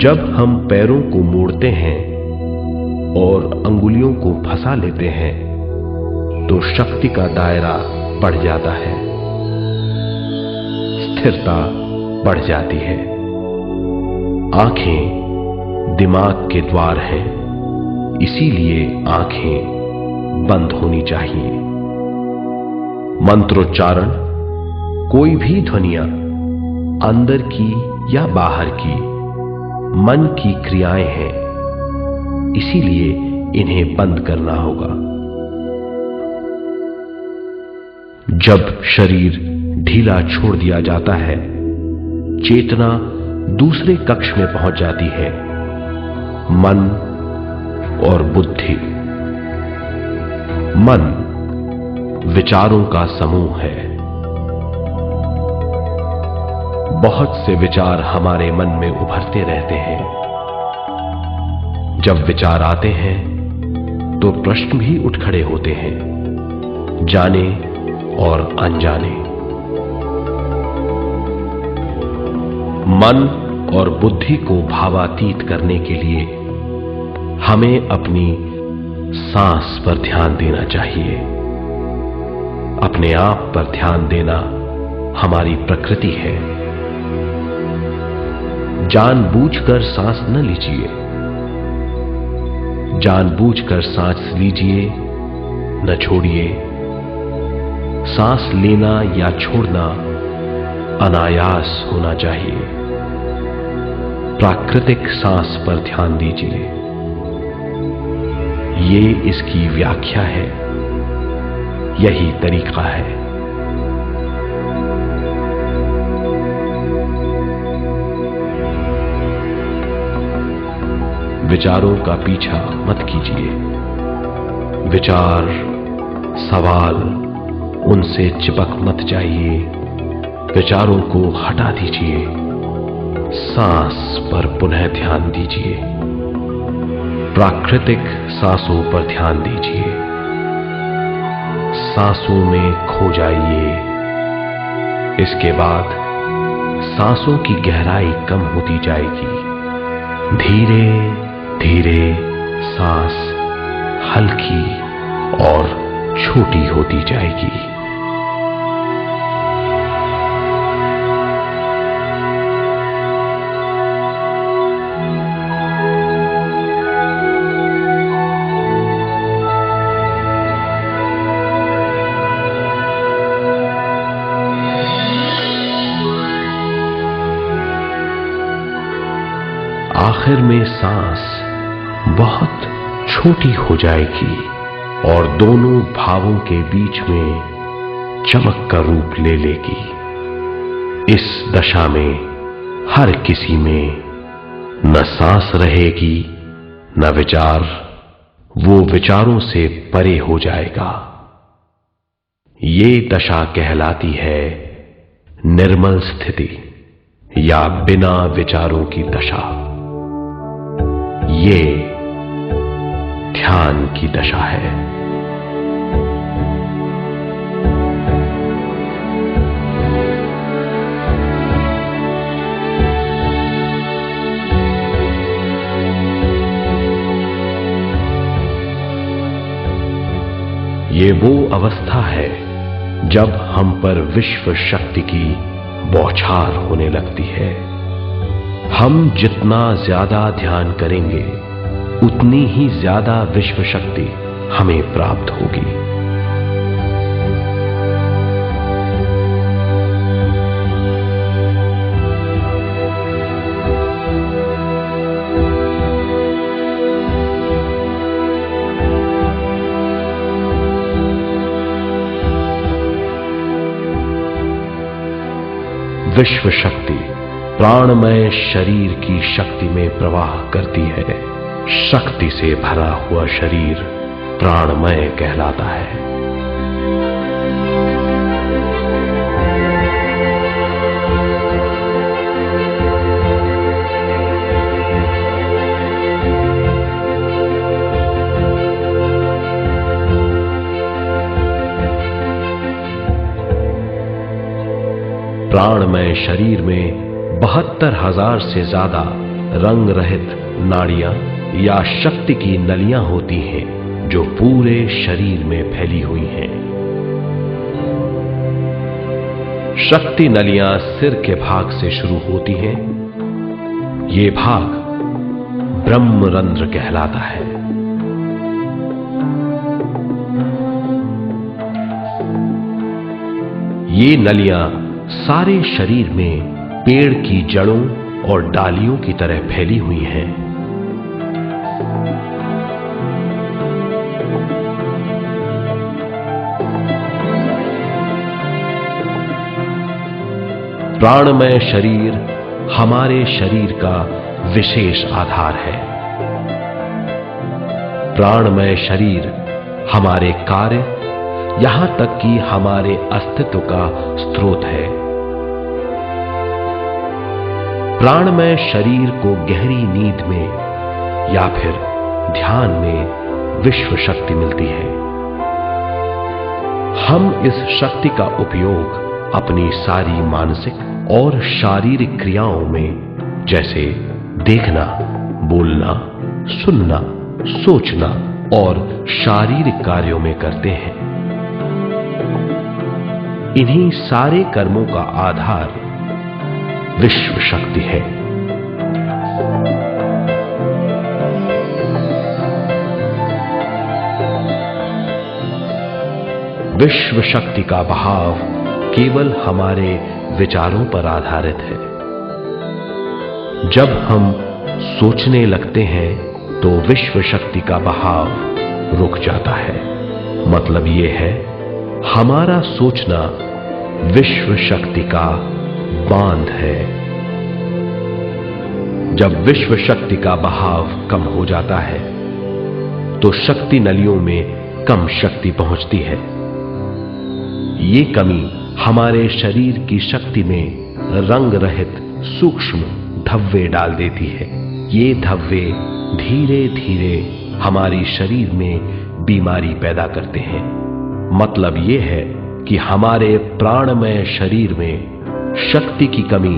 जब हम पैरों को मोड़ते हैं और अंगुलियों को फंसा लेते हैं तो शक्ति का दायरा बढ़ जाता है, स्थिरता बढ़ जाती है। आंखें दिमाग के द्वार हैं, इसीलिए आंखें बंद होनी चाहिए। मंत्रोच्चारण, कोई भी ध्वनियां अंदर की या बाहर की मन की क्रियाएं हैं, इसीलिए इन्हें बंद करना होगा। जब शरीर ढीला छोड़ दिया जाता है, चेतना दूसरे कक्ष में पहुंच जाती है, मन और बुद्धि। मन विचारों का समूह है। बहुत से विचार हमारे मन में उभरते रहते हैं। जब विचार आते हैं तो प्रश्न भी उठ खड़े होते हैं, जाने और अनजाने। मन और बुद्धि को भावातीत करने के लिए हमें अपनी सांस पर ध्यान देना चाहिए। अपने आप पर ध्यान देना हमारी प्रकृति है। जानबूझकर सांस न लीजिए। जानबूझकर सांस लीजिए, न छोड़िए। सांस लेना या छोड़ना अनायास होना चाहिए। प्राकृतिक सांस पर ध्यान दीजिए। ये इसकी व्याख्या है, यही तरीका है। विचारों का पीछा मत कीजिए। विचार, सवाल, उनसे चिपक मत जाइए। विचारों को हटा दीजिए। सांस पर पुनः ध्यान दीजिए। प्राकृतिक सांसों पर ध्यान दीजिए। सांसों में खो जाइए। इसके बाद सांसों की गहराई कम होती जाएगी। धीरे धीरे सांस हल्की और छोटी होती जाएगी। आखिर में सांस बहुत छोटी हो जाएगी और दोनों भावों के बीच में चमक का रूप ले लेगी। इस दशा में हर किसी में न सांस रहेगी न विचार, वो विचारों से परे हो जाएगा। ये दशा कहलाती है निर्मल स्थिति या बिना विचारों की दशा। ये ध्यान की दशा है। ये वो अवस्था है जब हम पर विश्व शक्ति की बौछार होने लगती है। हम जितना ज्यादा ध्यान करेंगे उतनी ही ज्यादा विश्व शक्ति हमें प्राप्त होगी। विश्व शक्ति प्राणमय शरीर की शक्ति में प्रवाह करती है। शक्ति से भरा हुआ शरीर प्राणमय कहलाता है। प्राणमय शरीर में 72,000 से ज्यादा रंग रहित नाड़ियां या शक्ति की नलियां होती हैं जो पूरे शरीर में फैली हुई हैं। शक्ति नलियां सिर के भाग से शुरू होती हैं। ये भाग ब्रह्मरंध्र कहलाता है। ये नलियां सारे शरीर में पेड़ की जड़ों और डालियों की तरह फैली हुई हैं। प्राणमय शरीर हमारे शरीर का विशेष आधार है। प्राणमय शरीर हमारे कार्य, यहां तक कि हमारे अस्तित्व का स्रोत है। प्राणमय शरीर को गहरी नींद में या फिर ध्यान में विश्व शक्ति मिलती है। हम इस शक्ति का उपयोग अपनी सारी मानसिक और शारीरिक क्रियाओं में, जैसे देखना, बोलना, सुनना, सोचना और शारीरिक कार्यों में करते हैं। इन्हीं सारे कर्मों का आधार विश्व शक्ति है। विश्व शक्ति का बहाव केवल हमारे विचारों पर आधारित है। जब हम सोचने लगते हैं तो विश्व शक्ति का बहाव रुक जाता है। मतलब यह है, हमारा सोचना विश्व शक्ति का बांध है। जब विश्व शक्ति का बहाव कम हो जाता है तो शक्ति नलियों में कम शक्ति पहुंचती है। ये कमी हमारे शरीर की शक्ति में रंग रहित सूक्ष्म धब्बे डाल देती है। ये धब्बे धीरे धीरे हमारी शरीर में बीमारी पैदा करते हैं। मतलब यह है कि हमारे प्राणमय शरीर में शक्ति की कमी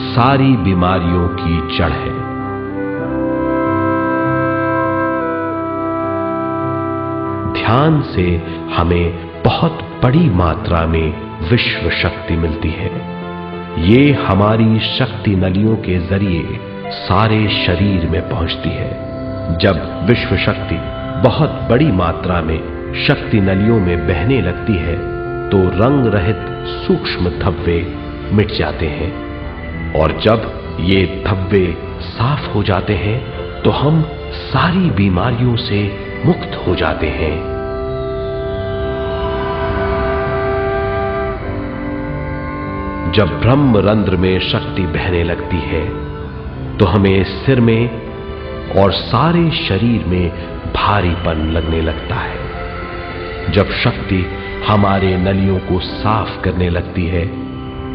सारी बीमारियों की जड़ है। ध्यान से हमें बहुत बड़ी मात्रा में विश्व शक्ति मिलती है। ये हमारी शक्ति नलियों के जरिए सारे शरीर में पहुंचती है। जब विश्व शक्ति बहुत बड़ी मात्रा में शक्ति नलियों में बहने लगती है तो रंग रहित सूक्ष्म धब्बे मिट जाते हैं, और जब ये धब्बे साफ हो जाते हैं तो हम सारी बीमारियों से मुक्त हो जाते हैं। जब ब्रह्मरंध्र में शक्ति बहने लगती है तो हमें सिर में और सारे शरीर में भारीपन लगने लगता है। जब शक्ति हमारे नलियों को साफ करने लगती है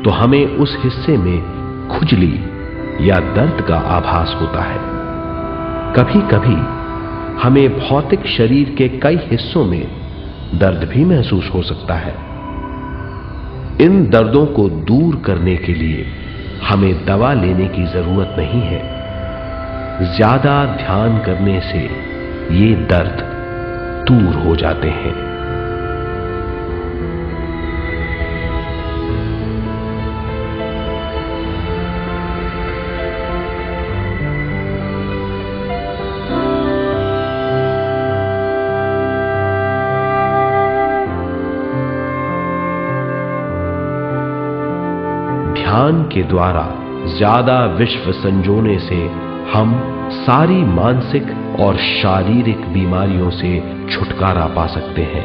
तो हमें उस हिस्से में खुजली या दर्द का आभास होता है। कभी कभी हमें भौतिक शरीर के कई हिस्सों में दर्द भी महसूस हो सकता है। इन दर्दों को दूर करने के लिए हमें दवा लेने की जरूरत नहीं है। ज्यादा ध्यान करने से ये दर्द दूर हो जाते हैं। ध्यान के द्वारा ज्यादा विश्व संजोने से हम सारी मानसिक और शारीरिक बीमारियों से छुटकारा पा सकते हैं।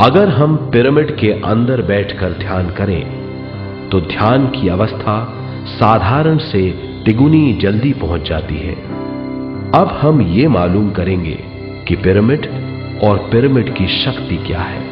अगर हम पिरामिड के अंदर बैठकर ध्यान करें तो ध्यान की अवस्था साधारण से तिगुनी जल्दी पहुंच जाती है। अब हम ये मालूम करेंगे कि पिरामिड और पिरामिड की शक्ति क्या है।